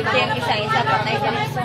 yung isa-isa patay sa isa.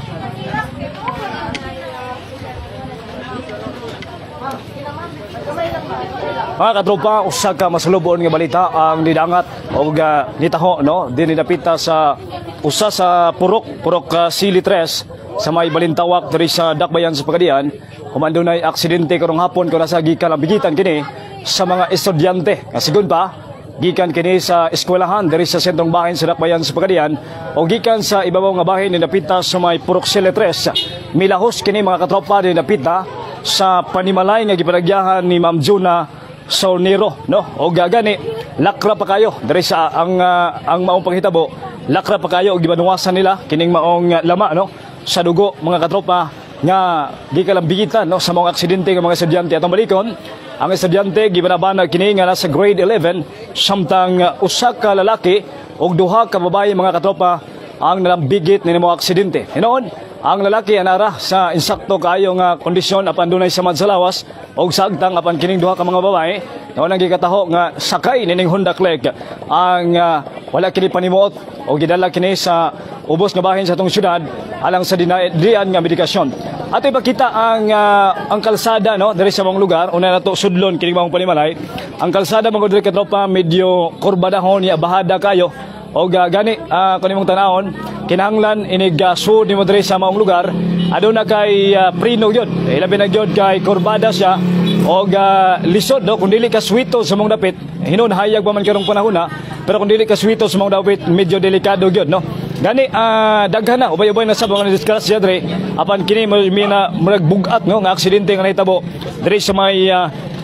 Mga katropa, usa ka masulubon nga balita ang nidangat o nitaho no dinidapita sa usa sa purok Sili 3 sa may Balintawak diri sa Dakbayan sa Pagadian. Kumando nay aksidente karong hapon kung nasa gikan ang bigitan kini sa mga estudyante. Kasigon pa gikan kini sa eskwelahan diri sa sentrong bahin sa Dakbayan sa Pagadian o gikan sa ibabaw nga bahin ni napita sa may purok Sili 3. Milahos kini mga katropa ni napita sa panimalay nga gipanagyahan ni Ma'am Juna Saunero no o gagani lakra pa kayo diri sa ang maong panghitabo, lakra pa kayo og gibanuwasan nila kining maong lama no sa dugo mga katropa nga gikalambigitan no sa mga aksidente nga mga estudyante. Atong balikon ang estudyante gibanabanag kini nga nasa grade 11 samtang usa ka lalaki og duha ka babaye mga katropa ang nalambigit ni mga aksidente. Hinoon ang lalaki anara sa insakto kaayo nga kondisyon apan dunay samad sa lawas og sagtang apan kining duha ka mga babae nga nang gikataho nga sakay nining Honda Click ang wala kini panimuot o gidala kini sa ubos nga bahin sa atong syudad alang sa diyan nga medikasyon. Ato ipakita ang kalsada no diri sa mga lugar una nato sudlon kini mga panimalay. Ang kalsada mga diri ka tropa medyo kurbadahon ya bahada kayo o gani kung imong tanahon kinahanglan inigasud nimo diri sa maong lugar aduna kay prino gyud ilabi na gyud kay kurbada siya o lisod no kung dili ka swito sa mong dapit hinon hayag pa man karong panahon pero kung dili ka swito sa mong dapit medyo delikado gyud no gani daghan na ubay-ubay na sa mga disgrasya diri apan kini mina murag no nga aksidente nga nahitabo diri sa may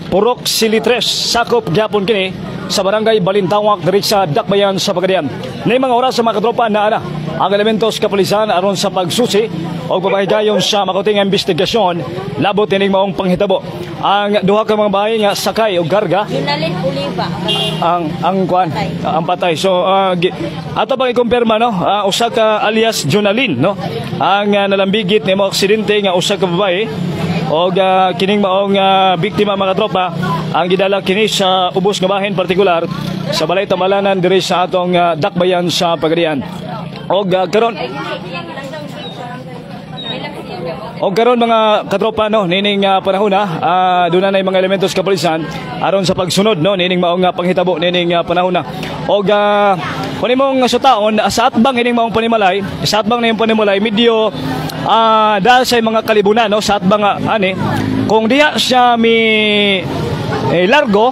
purok Sili 3 sakop gyapon kini sa barangay Balintawak diri sa Dakbayan sa Pagadian. Nay mga oras sa mga katropa na ang elementos kapulisan aron sa pagsusi o papahigayon sa makuting investigasyon labot ining maong panghitabo. Ang duha ka mga bahay nga sakay o garga Junalin Oliva ang patay. So ato pang ikumpirma no usa ka alias Junalin no ang nalambigit ni mga aksidente nga usa ka babae o kining maong biktima mga tropa ang gidala kini sa ubos nga bahin partikular sa balay tamalanan diri sa atong Dakbayan sa Pagadian. O karon mga katropa no nining panahon doon na mga elementos kapulisan aron sa pagsunod no nining maong panghitabo nining panahon na. O kunin mong sutaon sa atbang ining maong panimalay, sa atbang ning panimalay medyo dahil sa mga kalibunan no sa atbang ani kung diha siya largo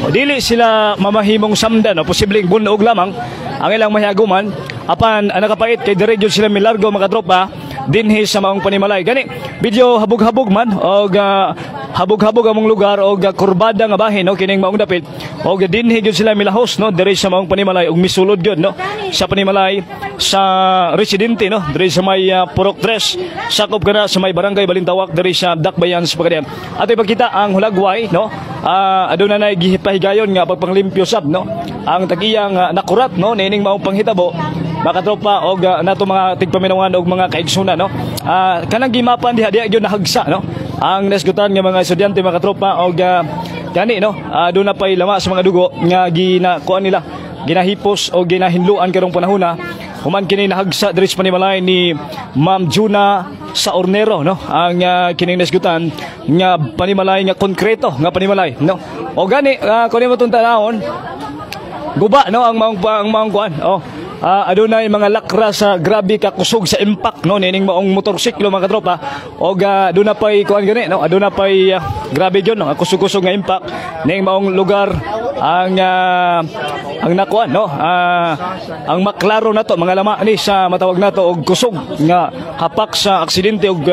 dili sila mamahimong samdan no posibleng bunog lamang ang ilang mahiaguman apan nakapait kay dire jud sila milargo mga tropa dinhi sa maong panimalay gani medyo habog-habog man og habog-habog among lugar og kurbada nga bahin no kining maong dapit og dinhi gyud sila milahos no diri sa maong panimalay og misulod gyud no sa panimalay sa residente no diri sa may purok 3 sakop kana sa may barangay Balintawak diri sa Dakbayan sa Pagadian. Ato ipakita ang hulagway no aduna nay gipahigayon nga pagpanglimpyo sab no ang tag-iyang nakurat no nining maong panghitabo mga tropa og nato mga tigpaminawan og mga kaigsunan no kanang gimapan diha gyud nahagsa no ang nasgutan nga mga estudyante mga tropa og gani no aduna pay lama sa mga dugo nga ginakuan nila ginahipos o ginahinluan karong panahon human kini nahagsa diri sa panimalay ni Ma'am Juna Saunero no ang kining nasgutan nga panimalay nga konkreto nga panimalay no o gani kun imo tong tanahon guba no ang maong kuan adunay mga lakra sa grabe ka kusog sa impact no nining maong motorsiklo mga tropa og aduna pay kuan gani no aduna pay grabe gyud no kusog-kusog nga impact ning maong lugar ang nakuan no ang maklaro nato mga lama ni sa matawag nato og kusog nga hapak sa aksidente og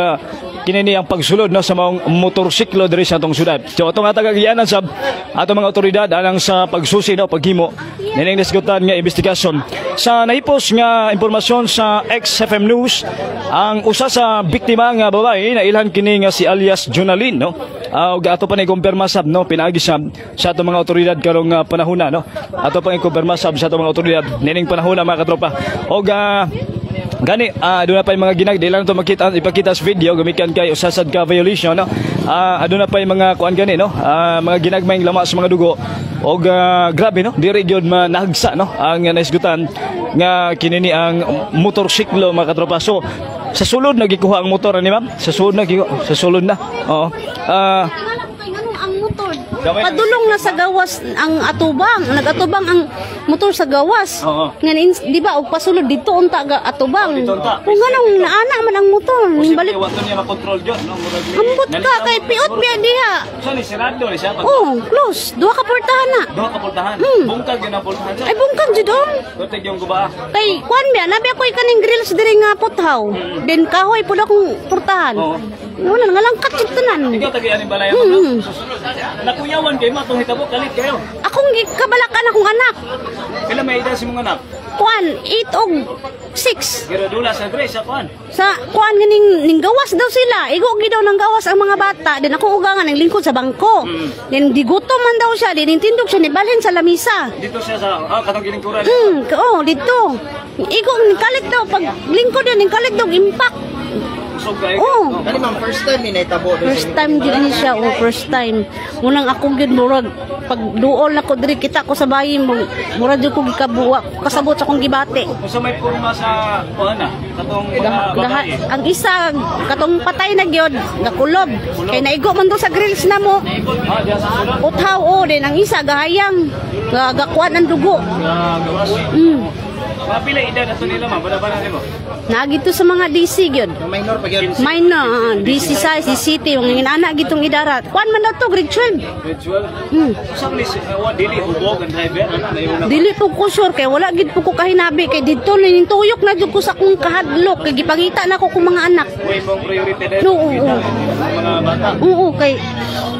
kinini ang pagsulod no sa maong motorsiklo diri sa atong syudad. So atong tagagianan sa atong mga otoridad alang sa pagsusi no paghimo nining nasgutan nga investigasyon. Sa nahipos nga impormasyon sa XFM News ang usa sa biktima nga babae na ilhan kini nga si alias Junalin no og ato pa ni kumpirma sab no pinaagi sab sa atong mga otoridad karong panahon no ato pa ni kumpirma sab sa atong mga otoridad nining panahon mga katropa og gani aduna pa mga ginag di lang to makita ipakita sa video gumikan kay usasad ka violation no aduna pa mga kuan gani no mga ginagmayng lama sa mga dugo og grabe no diri gyud manahagsa no ang naisgutan nga kinini ang motorsiklo mga katropa. So sa sulod nagikuha ang motor ni ma'am. Sa sulod sa sulod na. Oo. Ang motor. Padulong na sa gawas ang atubang. Nagatubang ang motor sa gawas. Oo. Ngayon, di ba, og pasulod dito unta ga atubang. Dito unta. Kung ganong naana man ang motor. Kasi Balik. wato niya makontrol yun, no? Ambot ka kay piot biya diha. So ni sirado ni siya. Oh, close. Duha ka portahan na. Duha ka pultahan. Bungkag yun ang pultahan siya. Ay bungkag jud on. Tutig yung guba. Kay kuan biya nabi ako kaning grills diri nga puthaw. Then kahoy pud akong portahan. Oo. Wala nga lang katsit tanan. Ikaw tagi ani balay mo. No? Nakuyawan kay mo atong hitabo kalit kayo. Akong kabalakan akong anak. Kailan may edad si mong anak? Kuan 8 og 6. Pero dula sa Grace sa kuan. Sa kuan ganing ning gawas daw sila. Igo gi daw nang gawas ang mga bata. Din ako ugangan ng lingkod sa bangko. Din digutom man daw siya. Din tindog siya ni balhin sa lamisa. Dito siya sa katong gilingkuran. Dito. Igo ning kalit daw pag lingkod din ning kalit daw impact. Usog kayo. Oh. Kani ma'am, first time ni naitabo. First time gid ni siya, first time. Munang ako gid murag pag duol na ko diri kita ko sa bayi mo, murag jud ko gikabuwa, kasabot sa akong gibate. Kung sa may purma sa kuan na, katong mga babae. Ang isa katong patay na gyud, gakulob. Kay naigo man do sa grills na mo. Diyan sa sulod. Uthaw din ang isa gahayang gakuan ang dugo. Gawas. Mga pila edad ato nila ma'am, bala-bala nimo. Nagito sa mga DC gyud. Minor pa gyud. Minor, DC size, city, yung inana gitong idarat. Kuan man daw to, grade 12. Ritual. Sa ni dili hubog ang driver ana na yung Dili po ko sure kay wala gid po ko kahinabi kay dito ning tuyok na jud ko sa akong kahadlok kay gipangita na ko kung mga anak. way mong priority din. Oo. Mga bata. Oo kay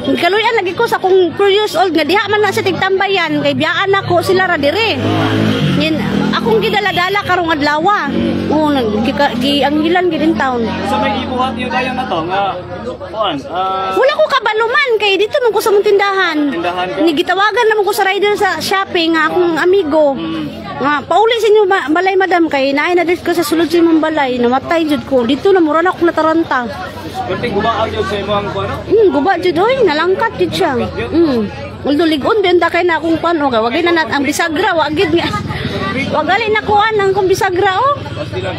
kaluyan lagi ko sa akong 4 years old nga diha man na sa tigtambayan kay biyaan ako sila ra dire. Ngin akong gidala-dala karong adlaw. Oo ang hilan gid in town. Sa may ibuhat niyo dayon na to nga kuan. Wala ko kabaluman kay dito man ko sa mong tindahan. Tindahan ka? Ni gitawagan naman ko sa rider sa shopping nga akong amigo. Nga pauli sa inyo balay madam kay naay na dito ko sa sulod sa imong balay namatay jud ko. Dito na mura na ako nataranta. Kunting gubaag jud sa imong kuan. Guba jud oy nalangkat jud siya. Uldo ligon din ta kay na akong pano ga wagay na nat ang bisagra wagid nga. Wagali na kuan ang kong bisagra oh. Basta lang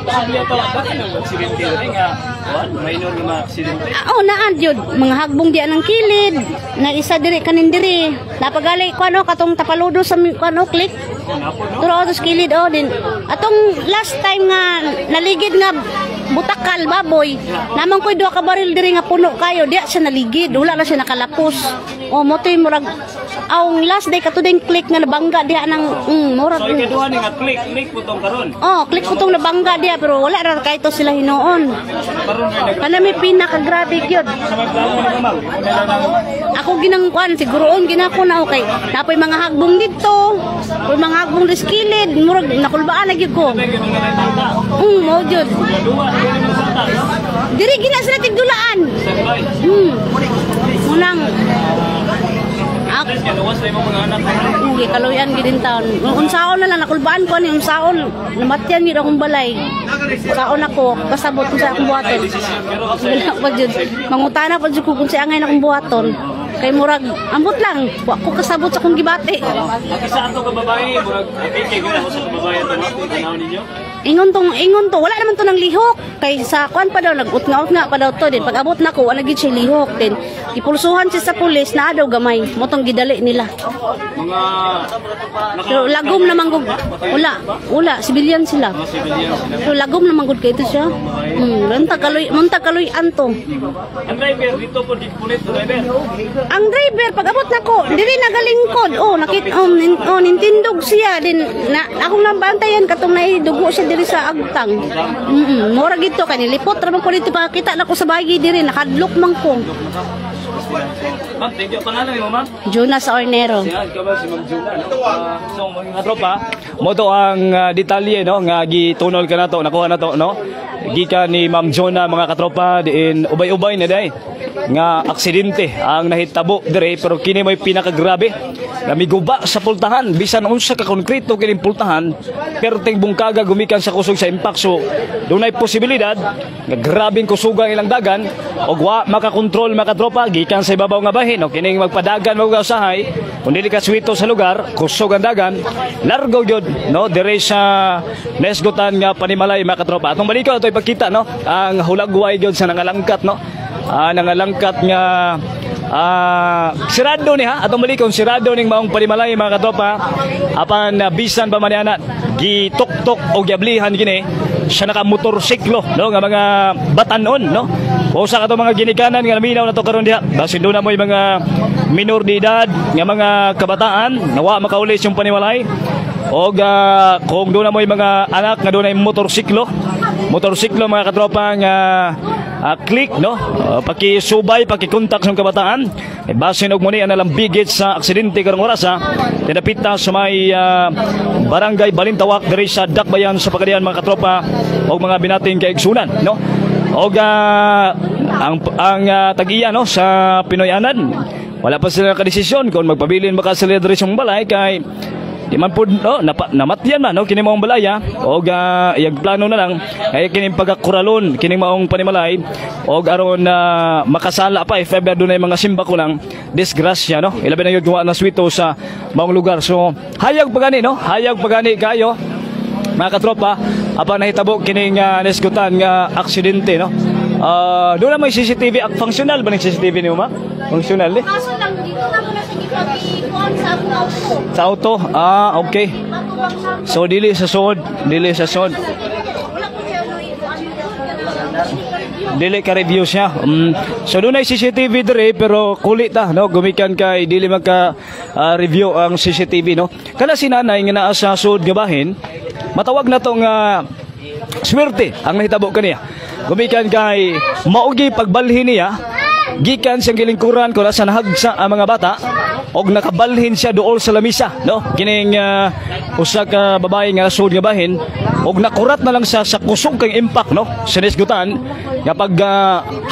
posible to bakit nang aksidente rin nga kuan minor nga aksidente. Naan jud mga hagbong diyan ng kilid na isa diri kanin diri. Napagali kuan katong tapaludo sa kuan click. Napo no. Turo sa kilid din. Atong last time nga naligid nga butakal baboy. Namang ko'y duha ka baril diri nga puno kayo, diya siya naligid, wala na siya nakalapos. Motoy murag ang last day katuding click nga nabangga diha nang murag. So ikaduha ni nga click putong karon. Click ko tong nabangga diha pero wala ra kay to sila hinuon. Karon may Kanami pinaka-grabe gyud. sa may plano ni ma'am. Una lang Ako ginang kuan siguroon ginako na okay. Napoy mga hagbong dito. Oy mga hagbong riskilid, murag nakulbaan na gyud ko. may ganun na tanda. Mo gyud. Duwa ni sa ta. Diri gina sila tigdulaan. Sabay. Munang Kaya nawas na yung mga anak. Hindi, kaluyan gidin taon. Unsaon na lang, nakulbaan ko ni unsaon. Namatyan gid akong balay. Unsaon ako, kasabot ko sa akong buhaton. Pero kasi Wala pa jud. Mangutana pa jud ko kung sa angay na akong buhaton. Kay murag, ambot lang. Wa ko kasabot sa akong gibati. ang isa ato ka babae, murag apike gyud ako sa babae ato no. Tanaw ninyo. Ingon to, wala naman to ng lihok. Kay sa kuan pa daw, nag-ut nga pa daw to. Din, pag abot na ko, wala gid siya lihok. Din, ipulsuhan siya sa pulis, na daw gamay. Motong gidali nila. Mga Pero lagom naman gud. Wala, civilian sila. civilian sila. Pero lagom naman gud kay ito siya. Munta kaloy anto. Ang driver dito po di punit driver. Ang driver pag abot nako, dili nagalingkod. Nintindog siya din na akong nabantayan katong naidugo siya diri sa agtang. Mura gito kay nilipot ra man ko dito pakita na ko sa bayi diri nakadlok man ko. Ma'am, thank you. Pangalan mo ma'am? Jonas Ornero. Siya, ikaw ba si Ma'am Juna? No? So, mga tropa, mo to ang detalye, no? Nga gitunol ka na to, nakuha na to, no? Gika ni Ma'am Jona, mga katropa, diin ubay-ubay na day. nga aksidente ang nahitabo dire, pero kini may pinakagrabe nga miguba sa pultahan bisan unsa ka konkreto kining pultahan perting bungkaga gumikan sa kusog sa impact. So dunay posibilidad nga grabing kusugang ilang dagan og wa makakontrol makatropa gikan sa ibabaw nga bahin o kining magpadagan mag-usahay kung dili ka swito sa lugar kusog ang dagan largo gyud no dire sa nesgutan nga panimalay makatropa. Atong balikaw ito ipakita no ang hulagway gyud sa nangalangkat no nangalangkat nga sirado ni ha atong balikon sirado ning maong panimalay mga katropa apan bisan pa man ana gituktok og yablihan kini siya naka motorsiklo no nga mga batanon no usa ka to mga ginikanan nga naminaw na to karon diha basin do na moy mga minor de edad nga mga kabataan nawa makaulis yung panimalay og kung do na moy mga anak nga dunay motorsiklo mga katropa nga click no pakisubay pakikontak sa kabataan basin og muni ana lang bigit sa aksidente karong oras tinapita sa may barangay Balintawak diri sa Dakbayan sa Pagadian mga katropa og mga binating kaigsunan no og ang tag-iya no sa Pinoy-anan wala pa sila kadesisyon kung magpabilin ba ka sila diri sa balay kay di man pud no namatyan man no kini maong balaya og iyang plano na lang ay kini pagakuralon kini maong panimalay og aron makasala pa if ever dunay mga simba ko lang disgrasya no ilabi na gyud guwa na swito sa maong lugar. So hayag pagani no hayag pagani kayo mga katropa apan nahitabo kining nesgutan nga aksidente no doon na may CCTV functional ba ng CCTV niyo ma functional Kaso lang dito na muna sa gipag-ikuan sa auto. sa auto okay so dili sa sod dili ka review siya so doon ay CCTV dire pero kulit no gumikan kay dili magka review ang CCTV no kana si nanay nga naa sa sud nga bahin matawag na tong swerte ang nahitabo kaniya gumikan kay maugi pagbalhin niya gikan siyang gilingkuran kung nasa nahagsa ang mga bata og nakabalhin siya dool sa lamisa no kining usa ka babae nga sud nga bahin og nakurat na lang siya sa kusog kang impact no sa nesgutan nga pag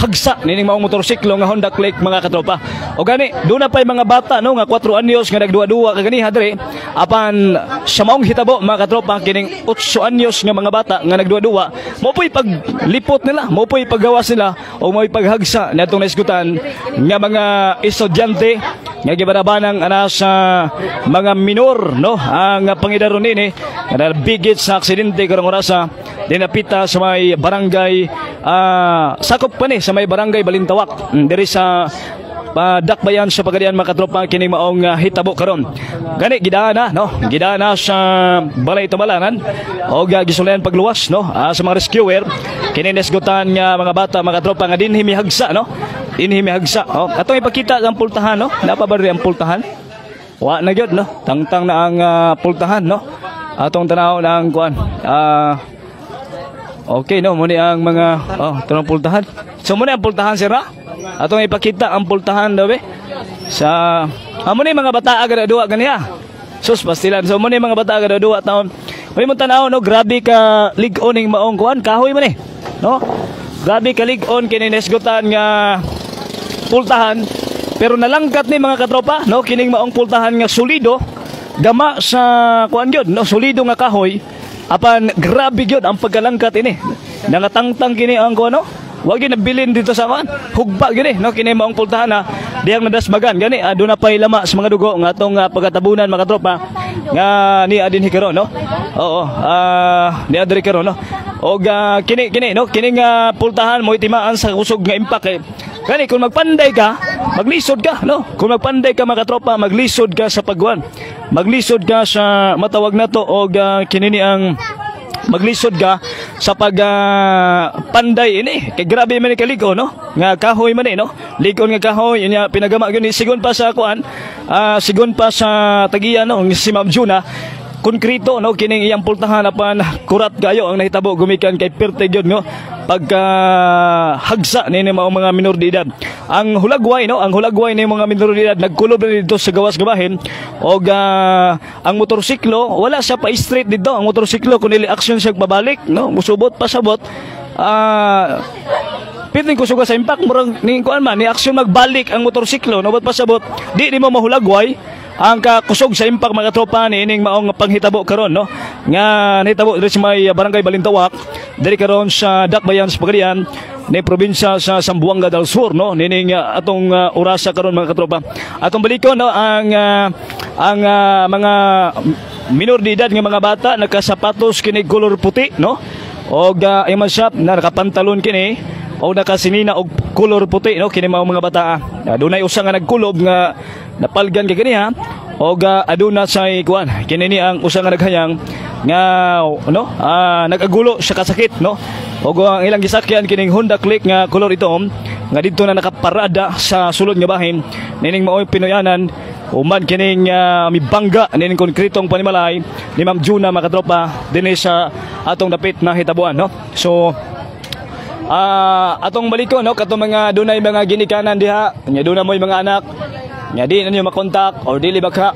hagsa nining maong motorsiklo nga Honda Click mga katropa og gani doon na pay mga bata no nga 4 anyos nga nagduwa-duwa kaganiha dire apan sa maong hitabo mga katropa kining 8 anyos nga mga bata nga nagduwa-duwa mo po'y paglipot nila mo po'y paggawas nila o mo'y paghagsa natong nesgutan nga mga estudyante nga gibanabanang ana sa mga minor no ang pangidaron nini nga bigit sa aksidente karong orasa dinapita sa may barangay sakop pa ni sa may barangay Balintawak diri sa Dakbayan sa Pagadian mga katropa kining maong hitabo karon gani gidana no gidana sa balay tumalanan og gisulayan pagluwas no sa mga rescuer kini nesgutan nga mga bata mga katropa nga dinhi mihagsa no inhimihagsa atong ipakita ang pultahan no napabari ang pultahan wa na gyud no tangtang na ang pultahan no atong tanaw na ang kuan okay no muni ang mga tanong pultahan so muni ang pultahan sira atong ipakita ang pultahan daw sa muni mga bata aga duwa ganiya sus pastilan so muni mga bata aga duwa taon muni mo tanaw no grabe ka lig-on ning maong kuan kahoy man no grabe ka lig-on kini nesgutan nga pultahan pero nalangkat ni mga katropa no kining maong pultahan nga solido gama sa kuan gyud no solido nga kahoy apan grabe gyud ang pagkalangkat ini nangatangtang kini ang kuan no wag gyud nabilin dito sa kuan hugba gyud no kini maong pultahan diyang nadasmagan gani aduna pay lama sa mga dugo nga atong pagatabunan mga katropa nga ni adin hikaron no oo ni adri karon no og kini no kining pultahan mo itimaan sa kusog nga impact gani kung magpanday ka maglisod ka no kung magpanday ka mga katropa maglisod ka sa pagwan maglisod ka sa matawag na to og kinini ang maglisod ka sa panday ini kay grabe man ni kaligo no nga kahoy man no ligon nga kahoy inya pinagama gyud ni sigon pa sa kuan sigon pa sa tagiya no si Ma'am Juna konkreto no kining iyang pultahan apan kurat gayo ang nahitabo gumikan kay perte gyud no pagka hagsa nini mga minor de edad ang hulagway ni mga minor de edad nagkulob na dito sa gawas gabahin og ang motorsiklo wala siya pa straight dito ang motorsiklo kun dili action siya babalik no musubot pasabot pitin ko suga sa impact murag ni kuan man ni aksyon magbalik ang motorsiklo no pasabot di mo mahulagway ang kusog sa impact mga tropa ni ining maong panghitabo karon no nga nahitabo diri sa may barangay Balintawak diri karon sa Dakbayan sa Pagadian ni probinsya sa Zamboanga del Sur no nining atong orasa karon mga katropa atong balikon no ang mga minor de edad nga mga bata nakasapatos kini color puti no og iman shop na nakapantalon kini o nakasinina og color puti no kini mao mga bata dunay usa nga nagkulob nga napalgan kay kini ha og aduna say kuan kini ni ang usa nga naghayang nga no nagagulo sa kasakit no og ang ilang gisakyan kining Honda Click nga color itom nga didto na nakaparada sa sulod nga bahin nining maoy Pinoyanan uman kining mibangga nining konkretong panimalay ni Ma'am Juna mga katropa dinhi sa atong dapit na hitabuan no so atong baliko no katong mga dunay mga ginikanan diha nya dunay moy mga anak nya di ninyo makontak or dili baka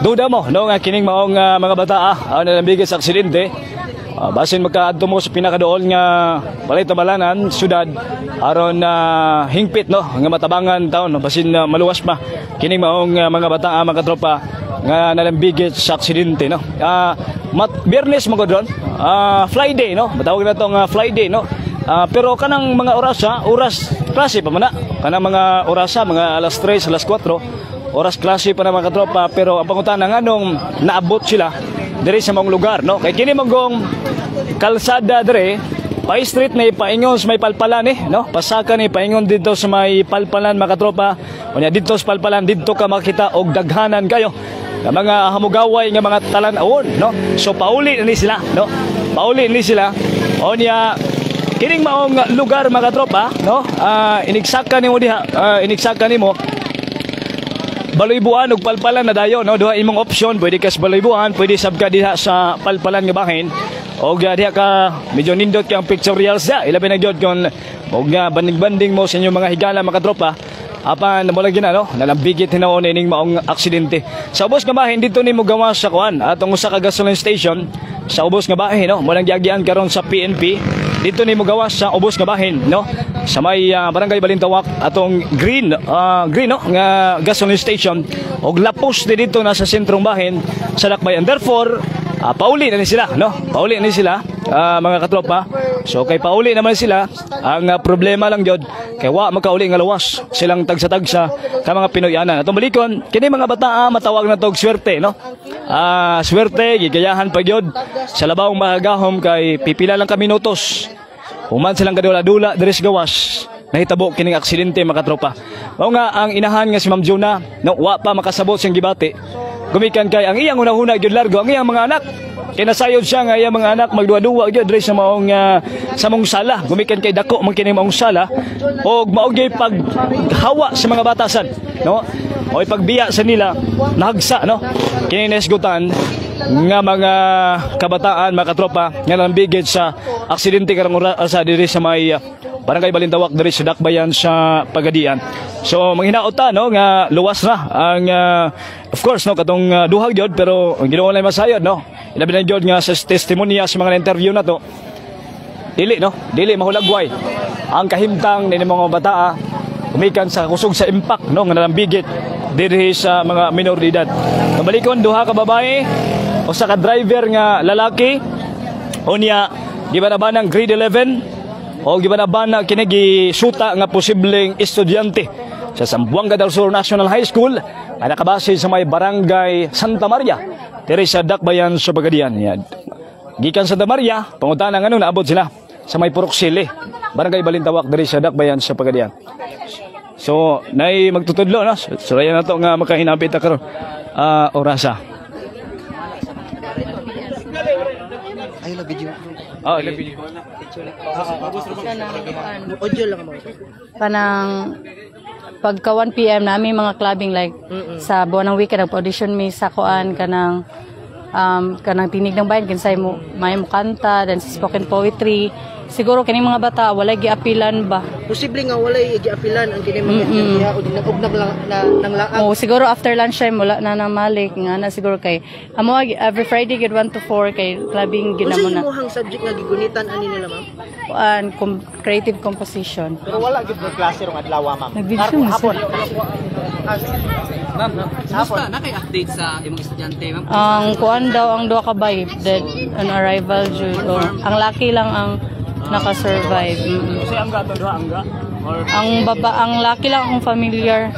duda mo no nga kining maong mga bata nalambigit sa aksidente basin magkaadto mo sa pinakadool nga Balay-Tambalanan syudad aron hingpit no nga matabangan taon no basin maluwas pa kining maong mga bata mga tropa nga nalambigit sa aksidente no Biyernes mo doon Friday no matawag na tong Friday no pero kanang mga oras klase pa man na kanang mga orasa mga alas 3 alas 4 oras klase pa na mga katropa pero ang pangutana nganong naabot sila diri sa mga lugar no kay kini magong kalsada diri pa street na ipaingon sa may palpalan no pasaka ni paingon dito sa may palpalan mga katropa unya dito sa palpalan dito ka makita og daghanan kayo nga mga hamugaway nga mga talan-awon no so pauli ni sila no pauli ni sila unya kining maong lugar mga tropa no inigsaka nimo diha inigsaka nimo Baluybuan ug palpalan na dayo no duha imong option pwede ka sa Baluybuan pwede sabka diha sa palpalan nga bahin og diha ka medyo nindot kang pictorials da ilabi na gyud kon og banding-banding mo sa inyong mga higala mga tropa apan namula gina no nalambigit hinaon ining maong aksidente sa ubos nga bahin dito nimo gawas sa kuan atong usa ka gasoline station sa ubos nga bahin no mo nang giagian karon sa PNP dito nimo gawas sa ubos nga bahin no sa may barangay Balintawak atong green no nga gasoline station og lapos dito na sa sentrong bahin sa Dakbayan therefore pauli na ni sila no pauli na ni sila mga katropa so kay pauli naman sila ang problema lang jud kay wa makauli nga luwas silang tagsa-tagsa ka mga Pinoyanan atong balikon kini mga bata matawag na tog swerte no swerte gigayahan pa gyud sa labawong mahagahom kay pipila lang ka minutos human silang kadula-dula diri sa gawas nahitabo kining aksidente mga katropa mao nga ang inahan nga si Ma'am Juna no wa pa makasabot siyang gibati gumikan kay ang iyang unahuna gyud largo ang iyang mga anak kinasayod siya nga iyang mga anak magduwa-duwa gyud diri sa maong sa mong sala gumikan kay dako man kini maong sala og mao gyud paghawa sa mga batasan no o pagbiya sa nila nahagsa no kini nesgutan nga mga kabataan mga katropa nga nambigit sa aksidente karong sa diri sa may barangay Balintawak diri sa Dakbayan sa Pagadian so manghinaot ta no nga luwas na ang of course no katong duhag gyud pero ang Ginoo lay masayod no ilabi na gyud nga sa testimonya sa mga interview na to dili mahulagway ang kahimtang ni mga bataa umikan sa kusog sa impact no nga nalambigit diri sa mga minor de edad kabalikon duha ka babae usa ka driver nga lalaki unya gibanabanang grade 11 o gibanabana kini gisuta nga posibleng estudyante sa Zamboanga del Sur National High School nga nakabase sa may barangay Santa Maria diri sa Dakbayan sa Pagadian gikan Santa Maria pangutana ngano naabot sila sa may Purok Sili barangay Balintawak diri sa Dakbayan sa Pagadian so nay magtutudlo no surayan nato nga makahinapit ta karon orasa Ay, na video. video. Audio lang mo. Panang pagka 1 PM namin mga clubbing like sa buwan ng weekend nag-audition mi sa kuan kanang tinig ng bayan kinsay mo may mo kanta then spoken poetry siguro kining mga bata walay giapilan ba. Posible nga walay giapilan ang kini mga diha o dinagog nang laang. Oh, siguro after lunchtime wala na nang malik nga na siguro kay amo every Friday gid 1 to 4 kay clubbing gid na Unsa mo na. imong subject nga gigunitan ani nila ma'am? Creative composition. Pero wala gid mo klase rong adlaw ma'am. Nag-video mo Hapon. Ma'am, kamusta na kay update sa imong estudyante, ma'am? Ang kuan daw ang duha ka bay dead on arrival jud. Ang lucky lang ang naka-survive. Kasi ang gato duha ang ga or Ang lucky lang ang familiar,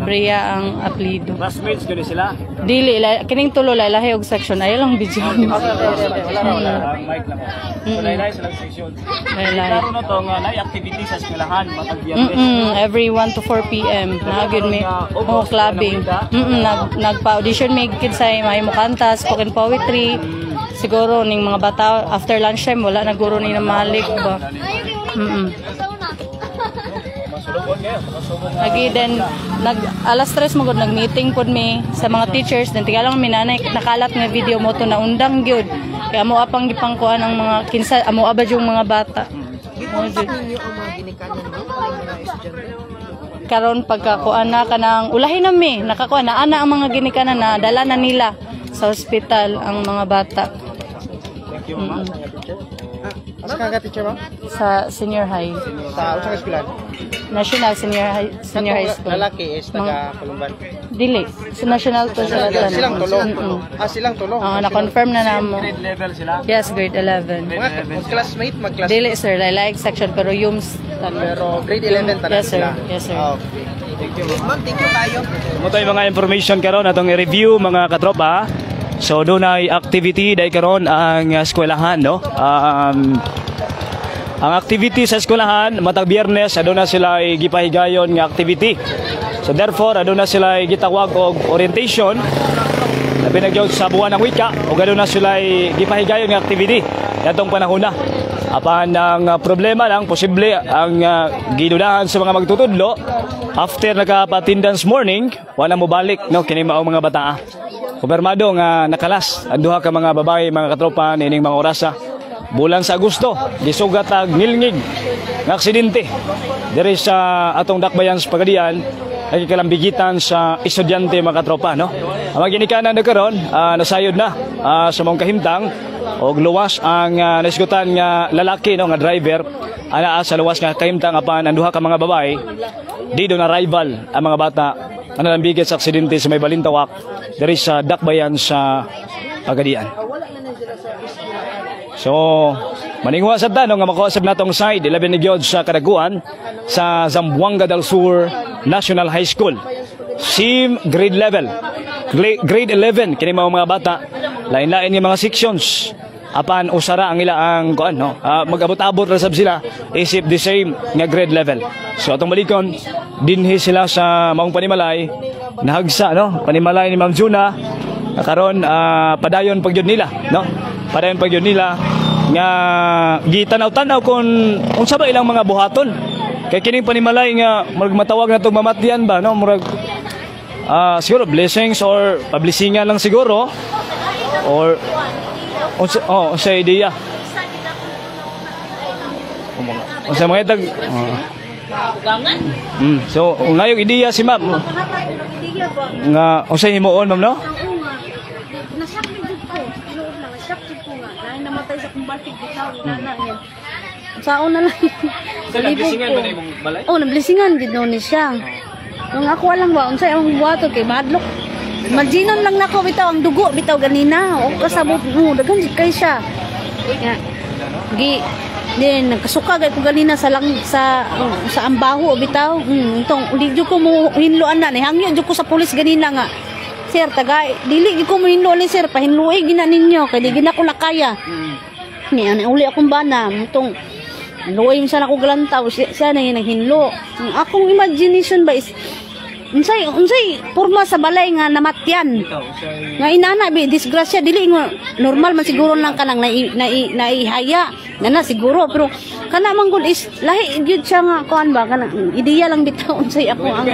Brea ang apelyido. classmates gani sila. Dili kining tulo lahi og section ayo lang video. Mic lang. Wala na silang section. Klaro na to nga nay activity sa eskwelahan matag Biyernes. Every 1 to 4 p.m. Nagud mi clubbing. Nagpa-audition mi kid sa may mukanta, spoken poetry. Siguro ning mga bata after lunchtime wala na guro ni na malik ba. Lagi then alas 3 magud nag-meeting pod mi sa mga teachers then tigalang mi nanay nakalat nga video mo to na undang gyud. Kaya amo apang gipangkuan ang mga kinsa amo abad yung mga bata. Gikontak ninyo ang mga ginikanan mo ang mga estudyante. Karon pagkakuan na kanang ulahin na mi nakakuan na ana ang mga ginikanan na dala na nila sa ospital ang mga bata. Thank you, ma'am. Asa ka teacher ma'am? Sa senior high. Sa unsang eskwelahan? National senior high school. Lalaki is taga Palumban. Dili. Sa national to sa Silang tulo. Silang tulo. na-confirm na namo. Grade level sila. Yes, grade 11. Mga classmate, Dili sir, like section pero yums. Pero grade 11 talaga Yes sir. sila. Yes sir. Okay. Ma'am, thank you kayo. Mo tayo mga information karon atong i-review mga katropa. So doon ay activity dahil karon ang eskwelahan no. Ang activity sa eskwelahan matag Biyernes adto na sila ay gipahigayon nga activity. So therefore adto na sila ay gitawag og orientation. Labi na gyud sa buwan ng wika ug adto na sila ay gipahigayon nga activity atong panahon na. Apan ang problema lang posible ang gidudahan sa mga magtutudlo after naka-attendance morning wala mo balik no kini mao mga bata. Kumpirmado nga nakalas ang duha ka mga babae mga katropa nining mga orasa. Bulan sa Agosto gisugat ag ngilngig nga aksidente diri sa atong Dakbayan sa Pagadian nagikalambigitan sa estudyante mga katropa no. Ang mga ginikanan na karon nasayod na sa mong kahimtang og luwas ang nasigutan nga lalaki no nga driver ana sa luwas nga kahimtang apan ang duha ka mga babae di do na rival ang mga bata ang nalambigat sa aksidente sa may Balintawak diri sa Dakbayan sa Pagadian. So, maningwa sa tanong nga makausap natong side 11 ni gyud sa kadaguan sa Zamboanga del Sur National High School. Sim grade level. Grade 11 kini mga bata. Lain-lain nga mga sections. Apan usara ang ila ang kuan no. Mag-abot-abot ra sab sila isip the same nga grade level. So atong balikon dinhi sila sa maong panimalay nahagsa no. Panimalay ni Ma'am Juna karon padayon pagyud nila no. Padayon pagyud nila nga gitanaw-tanaw kung unsa ba ilang mga buhaton. Kay kining panimalay nga matawag na tong mamatyan ba no murag siguro blessings or publishingan lang siguro or sa idea. Unsa mga tag so ngayong ideya si ma'am nga unsa himuon ma'am no? Nasyak ni jud ko. Tinuod lang, nasyak jud ko nga. Dahil namatay sa kumbatig bitaw na niya. Saon na lang. Nagbisingan ba na imong balay? Oh, nagblisingan gid ni siya. Nung ako lang ba unsay ang buhaton kay madlok. Maginon lang nako bitaw ang dugo bitaw ganina. O kasabot mo daghan jud kay siya. Ya. Din nagkasuka gay ko ganina sa ambaho bitaw. Itong uli jud ko mo hinluan na ni hangyo jud ko sa pulis ganina nga. Sir, dili ko mo hinlo ni sir, pahinluoy gina ninyo, kaya di gina ko nakaya. Ni uli akong bana, itong luoy mo sana ko galantaw, siya na yung naghinlo. Ang akong imagination ba is, unsay porma sa balay nga namatyan. Nga inana, disgrasya, dili nga, normal man siguro lang ka nang naihaya. Na siguro, pero kana man good is, lahi, yun siya nga, kuhan ba, ideya lang bitaw, unsay ako ang...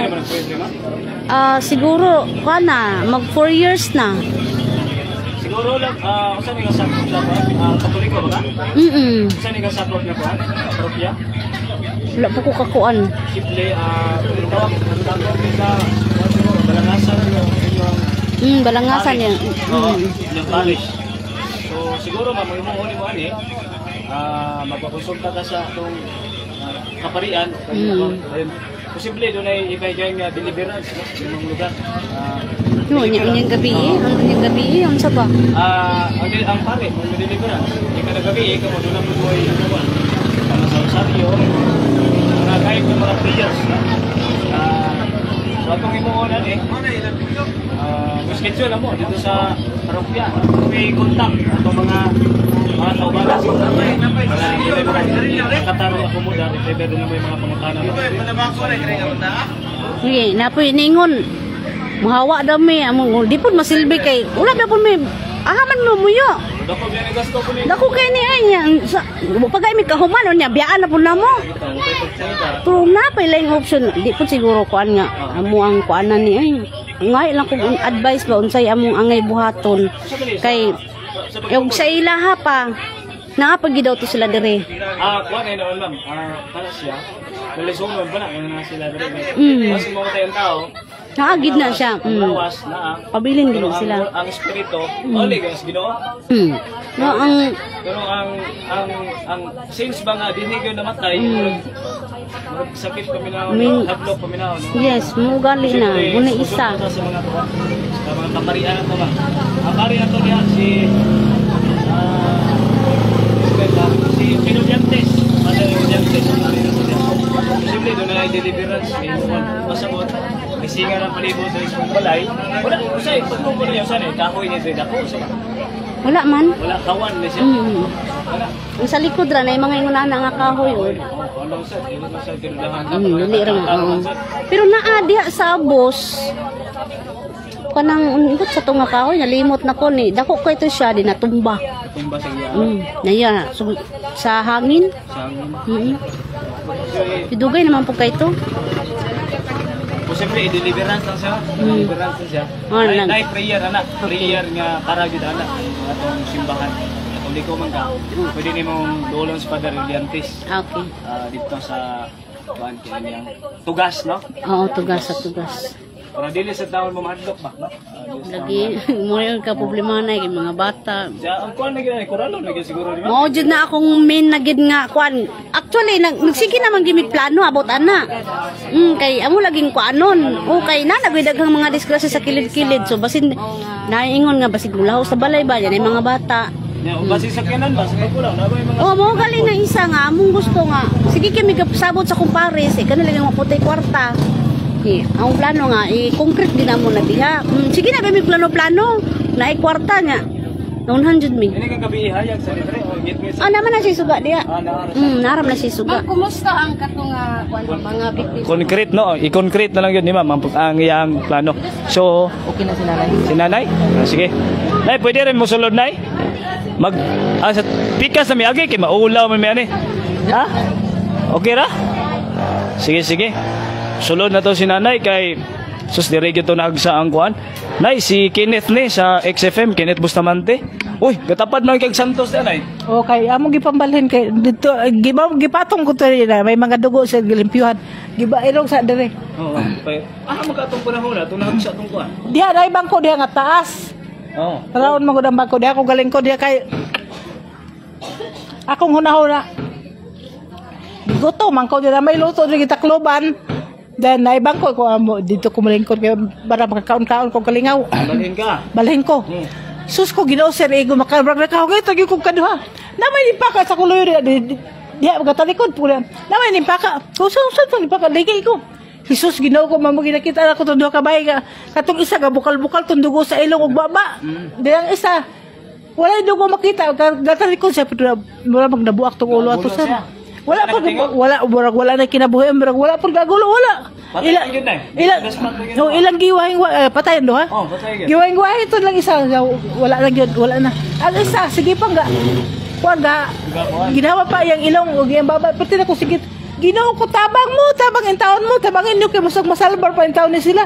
Siguro, kana, mag 4 years na. Siguro lang, saan yung kasapot siya po? Katoliko ba ka? Saan yung kasapot niya po? Parokya? Wala po ko kakuan. Simple, tawag sa balangasan yung Balangasan yan. Oo, yung parish. So, siguro mamuhuli mo ani, magpakonsulta ka sa itong kaparian. Posible doon ay iba yung deliverance no? Yung lugar. Yung gabi ang saba. Ang pare, kung deliverance, hindi ka nagabi, ikaw mo doon ang buhay ng buwan. Kama sa Rosario, mga kahit yung mga prayers. So, itong imuunan schedule mo dito sa parokya. May contact itong mga taubalan sa kataro ako mo dahil fever na may mga pangutana. Sige, napoy ningon. Mahawa dami among di pud masilbi kay wala na pud may ahaman mo muyo. Dako biya ni gasto ko ni. Dako kay ni ay nya pagay mi kahuman nya biyaan na pud namo. Pero napay laing option di pud siguro kuan nga amo ang kuanan ni ay ngay lang kung advice ba unsay among angay buhaton kay yung sa ilaha pa nakapagi daw to sila dire. Kuan ay noon ma'am. Para siya. Kalisong ba na nga sila dire. Kasi mo tayong tao. Nakagid na siya. Lawas na. Pabilin din sila. Ang espiritu, oli guys, Ginoo. No ang Pero ang since ba nga dinhi gyud namatay, sakit paminaw, hadlok paminaw. yes, mo gali na muna isa. Sa mga tuwa. Sa mga kaparian ato ba. Ang pari ato diha si si Pinodiantes. Padre Pinodiantes. Posible doon na deliverance pasabot. Isinga ng palibot sa balay. Wala usay pagtubo niya sa ni kahoy ni dako sa. Wala man. Wala kawan na siya. Wala. Ang sa likod ra na mga ingon na nga kahoy od. Ano sa tinulahan. Dili ra nga. Pero naa diha sa Abos. Kanang ingot sa tunga kahoy nalimot na ko ni. Dako ko ito siya di natumba. Tumba sa iya. Naya sa hangin. Pidugay naman po kay ito. Posible i-deliverance lang siya. Deliverance lang siya. Nay prayer anak. Prayer nga para gid anak atong simbahan. Kung di ko man ka, pwede nimong dolong sa Padre Liantes. Okay. Dito sa kuan kanyang tugas, no? Oo, tugas sa tugas. Pero dili sa taon mo mahadlok ba, no? Lagi mo yung kaproblema na yung mga bata. Ang kuan na gid kuralo na gid siguro di ba? Mao jud na akong main na gid nga kuan. Actually nagsige naman gimit plano about ana. Kay amo laging kuanon. O kay na nagdaghang mga disgrasya sa kilid-kilid. So basin naiingon nga basig mulaw sa balay ba yan ay mga bata. Basi sa kanan ba sa kulang na ba yung mga Mo galing na isa nga among gusto nga. Sige kami kapsabot sa kumpares kanila lang maputay kwarta. Ang plano nga i-concrete din namo na diha. Sige na ba may plano-plano na kwarta nya. 100 min. Ini kang gabi ihayag sa libre o git mi. Naman na siya suga diha. Naram na siya suga. Kumusta ang katong mga biktima? Concrete no, i-concrete na lang yun ni ma'am ang iyang plano. So, Okay na si nanay. si nanay? Sige. Nay, pwede rin mo sulod nay? Sa pikas na may agi kay maulaw man may ani. Ha? Okay ra? Sige. Sulod na to si nanay kay sus dire gyud to nagsa ang kuan. Nay si Kenneth ni sa XFM, Kenneth Bustamante. Uy, katapad man kay Santos nanay. Okay, amo gipambalhin kay dito gipatong ko to na may mga dugo sa gilimpyuhan. Gibailong sa dire. Oo. Makatong panahon na tong nagsa tong kuan. Diha dai bangko diha nga taas. Oo. Tarawon man gud ang bangko diha ako galing ko diha kay akong hunahuna. Gusto man ko diha may luto diri gitakloban. Then naibang ko amo dito ko malingkod kay para makakaon-kaon ko kalingaw. Balhin ka. Balhin ko. Sus ko Ginoo sir ego makabrag ka ito gyud ko kaduha. Namay ni paka sa kuloy diha magatalikod pula. Namay ni paka. Sus ni paka digi ko. Jesus Ginoo ko mamo ginakita ako to duha ka bay ka. Katong isa ga bukal-bukal tundugo sa ilong ug baba. Diyang isa wala dugo makita gatalikod sa pud mura magnabuak tong ulo ato sir. Wala na kinabuhi wala pud gagulo wala. Ilang giwahing patayon do ha? Oh, patay gyud. Giwahing ito lang isa wala lang gyud wala na. Ang isa sige pa nga. Kuan ga ginawa pa yang ilong ug yang baba pati na ko sige. Ginoo ko tabang mo tabang in taon mo tabangin niyo kay musag masalbar pa in taon ni sila.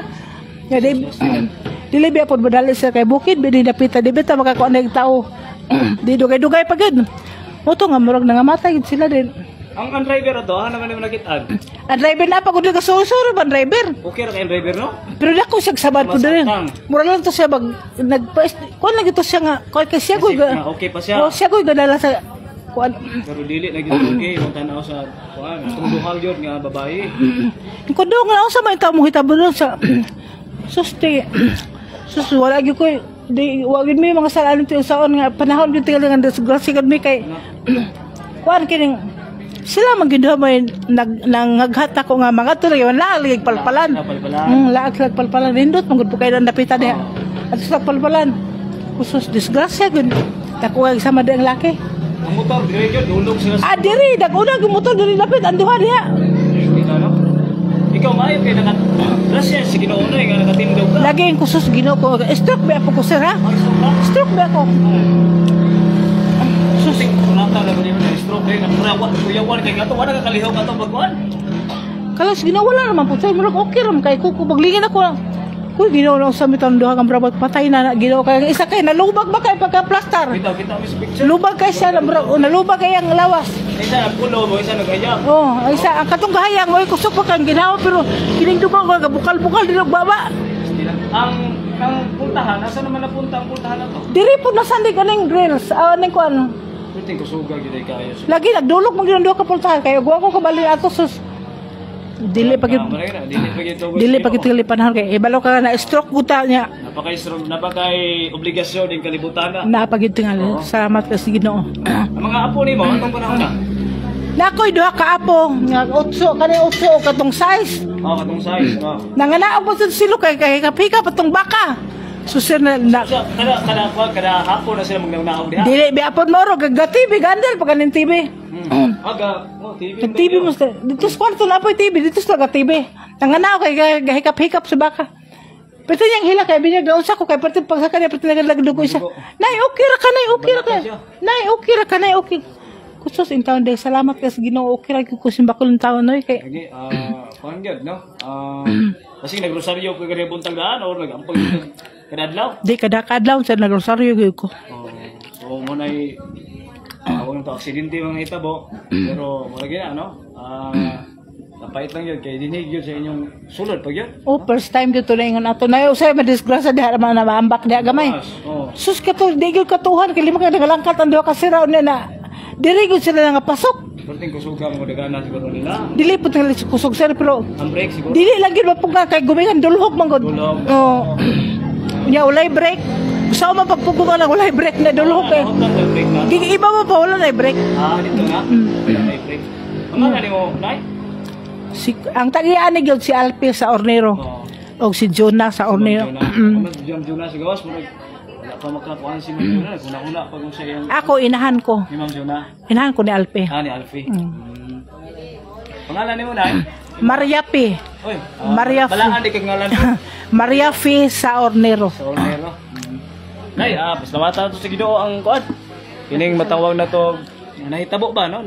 Ya di Dili biya pod madali sir kay bukid bi dapita di bita makakuha na yung tao. Di dugay-dugay pa gid. Moto nga murag nangamatay gid sila din. Ang driver ato, naman mo nakitaan. Ang driver na pa, kung di ka suro-suro ba ang driver? Okay ra kay driver no? Pero dako siya sabad po din. Masaktan. Mura lang to siya kuan lang ito siya nga, kay siya ko Okay pa siya. Oh, siya ko gadala sa kuan. Pero dili lagi okay, mo tanaw sa kuan, tumuduhal yun nga babae. Kuan do nga sa may tao mo hitabo doon sa suste. Sus wala gyud ko di wagid mi mga salaan ti saon nga panahon gyud tingal nga disgrasya gud mi kay kuan kining sila magindho mo nangaghat ako nga mga tuloy wala ligig palpalan. Laag palpalan nindot mangud po kay napita diha. At sa palpalan. Kusus disgrasya gud. Dako ag sama ang laki. Ang motor diri gyud dulog sila. Diri daguna yung motor diri lapit anduha diha. No? Ikaw maayo kay nakat. Grasya si Ginoo na nga nakatindog ka. Lagi yung kusus Ginoo ko. Stroke ba ako sir ha? Stroke ba ako? Susik kunata na ba niyo na stroke kay nakurawat kuyawan kay ngato wala ka kalihaw ka to pagkuan. Kalas Ginoo wala naman po. Say murag okay ram kay kuko paglingin ako. Kuy Ginoo lang sa mitong duha kang brabot patay na Ginoo kay isa kay nalubag ba kay pagka-plaster. Kita mi sa picture. Lubag kay siya nalubag kay ang lawas. Isa nagpulo mo isa nagayang. Oh, isa ang katong gahayang oy kusog pa kang ginawa pero kining dugang ko bukal-bukal dilog baba. Ang puntahan, nasa naman napunta ang puntahan na to? Diri po nasandig aning grills. Aning ko ano. Puting kusuga gid kayo. Lagi nagdulog mo ginando ka pultahan kayo guwa ko kabali ato sus. Dili pagit dili pagit panahon kay ibalo ka na stroke guta niya. Napakay obligasyon din kalibutan na. Napagid tingali. Salamat ka sa Ginoo. Ang mga apo nimo atong panahon na. Nakoy duha ka apo nga utso kani utso katong size. Oh, katong size. Oh. Nanganaog mo sa silo kay kapika patong baka. Susir na So, kada hapon na sila magnanaog diha. dili biapon mo ro gag TV gandal pag kanin TV. Aga, TV. TV mo sa dito sa kwarto na po TV dito sa TV. Nanganaog kay gahikap-hikap sa baka. Pwede niyang hila kay binyag na unsa ko kay pati pag sa kanya pati nagalagdo ko isa. Nay okay ra ka nay okay ra ka. Nay okay ra ka nay okay. Kusos in taon day salamat ka sa Ginoo okay ra ko simbakol ng taon noy kay. Lagi kuan gyud no. Kasi nagrosaryo ko kada buntag daan or nagampag kada adlaw. Di kada kadlaw sa nagrosaryo gyud ko. So mo nay awon to aksidente mga hitabo pero mura gyud no. Napait lang yun kay dinig yun sa inyong sulod pag yun. Oh, first time dito na ingon ato na usay madisgrasya diha man na maambak diha gamay. Sus ka to di gyud katuhan kay lima ka nagalangkat ang duha ka siraw na diri gyud sila nga pasok. Perting kusuga mo dagana siguro nila. Dili po tingali kusog sir pero Ang break siguro. dili lang gyud mapuga kay gumingan dulhog man gud. Dulhog. Oh. Nya ulay break. Usa man pagpubugan ang ulay break na dulhog kay. Break na. Iba mo pa wala na break. Dito nga. May break. Mga ni mo, nay? Ang tagian ni gyud si Alpi sa Ornero. Og si Jonah sa Ornero. Jonah sa gawas mo wala pa makakuan si Ma'am Jonah. Kuna-una pag sa iyang Ako inahan ko. ni Ma'am Jonah. Inahan ko ni Alpi. Ni Alfie. Pangalan nimo nay? Maria P. Oy, Maria balaan di kag ngalan ko. Maria F. sa Ornero. Sa Ornero. Nay, pasalamatan to sa Ginoo ang kuan. Kining matawag na to nahitabo ba no?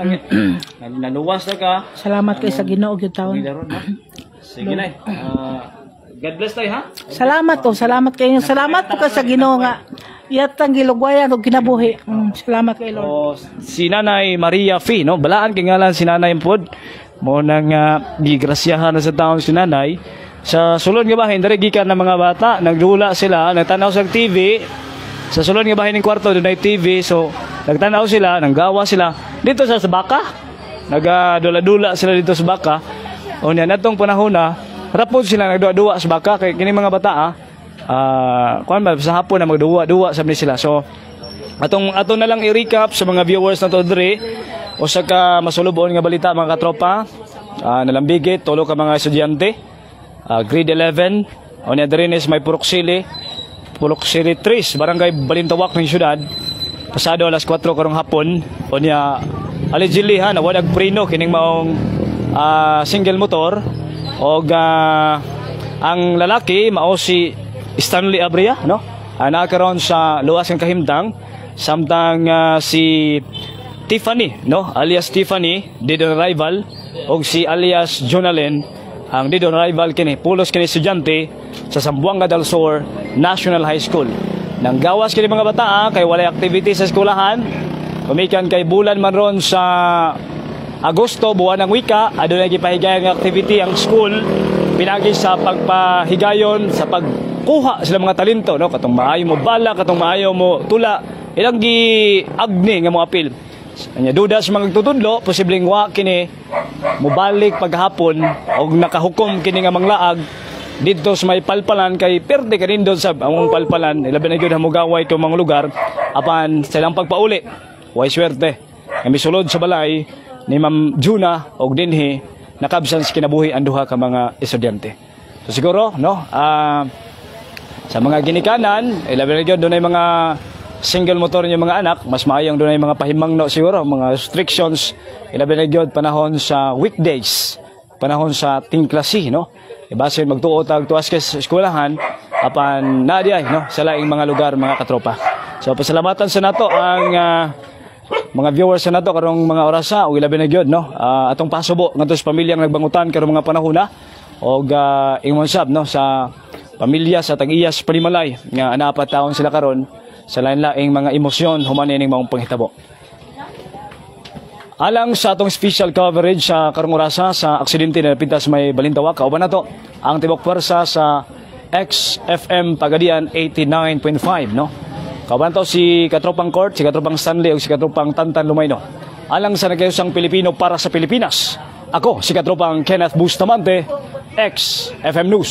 Naluwas na ka. Salamat kay sa Ginoo gyud taon. Sige nay. God bless tayo ha. Salamat to, salamat kayo. Salamat po ka sa Ginoo nga. Iyatang gilugwayan og kinabuhi. Salamat kay Lord. Si Nanay Maria F, no? Balaan kay ngalan si Nanay pod. Mo nang gigrasyahan na sa taon si Nanay. Sa sulod nga bahin diri gikan ng mga bata, nagdula sila, nagtanaw sa TV. Sa sulod nga bahin ng kwarto dunay TV, so nagtanaw sila, nanggawa sila dito sa baka. Nagadula-dula sila dito sa baka. O niya natong panahon na rapod sila nagduwa-duwa sa baka kay kini mga bata kuan ba sa hapon na magduwa-duwa sa sila. So atong na lang i-recap sa mga viewers na to diri o sa ka masulubon nga balita mga katropa. Nalambigit tulo ka mga estudyante. Grade 11 o niya diri is may Purok Sili 3 barangay Balintawak ng syudad. Pasado alas 4 karong hapon o niya allegedly ha nawag preno kining maong single motor. Og ang lalaki mao si Stanley Abria no nakaroon sa luwas ng kahimtang samtang si Tiffany no alias Tiffany dead on arrival og si alias Jonalyn ang dead on arrival kini pulos kini estudyante sa Zamboanga del Sur National High School. Nang gawas kini mga bata kay walay activity sa eskwelahan, kumikan kay bulan man ron sa Agosto, buwan ng wika, adunay gipahigayon nga activity ang school pinagi sa pagpahigayon sa pagkuha sila mga talento, no? Katong maayo mo bala, katong maayo mo tula, ilang gi agni nga mo apil. Anya duda sa mga tutudlo, posibleng wa kini mobalik paghapon og nakahukom kini nga manglaag dito sa may palpalan kay perde ka rin doon sa among palpalan. Ilabi na gyud hamugaway ko mga lugar apan silang pagpauli. Way swerte. Kami sulod sa balay ni Ma'am Juna og dinhi nakabsan sa kinabuhi ang duha ka mga estudyante. So siguro no, sa mga ginikanan, ilabi na gyud dunay mga single motor niyo mga anak, mas maayong dunay mga pahimangno siguro, mga restrictions, ilabi na gyud panahon sa weekdays, panahon sa tingklase, no? Ibase magtuo tag tuwas kay eskwelahan apan naadiay no sa laing mga lugar mga katropa. So pasalamatan sa nato ang mga viewers sa nato karong mga orasa og ilabi na gyud no. Atong pasubo ngadto sa pamilyang nagbangutan karong mga panahona og ingon sab no sa pamilya sa Tag-Iyas Panimalay nga ana pa taon sila karon sa lain-laing mga emosyon human ining maong panghitabo. Alang sa atong special coverage sa karong orasa sa aksidente na napintas may Balintawak, kauban nato ang tibok pwersa sa XFM Pagadian 89.5 no. Kauban to si Katropang Court, si Katropang Stanley ug si Katropang Tantan Lumayno. Alang sa nagayusang Pilipino para sa Pilipinas. Ako si Katropang Kenneth Bustamante, XFM News.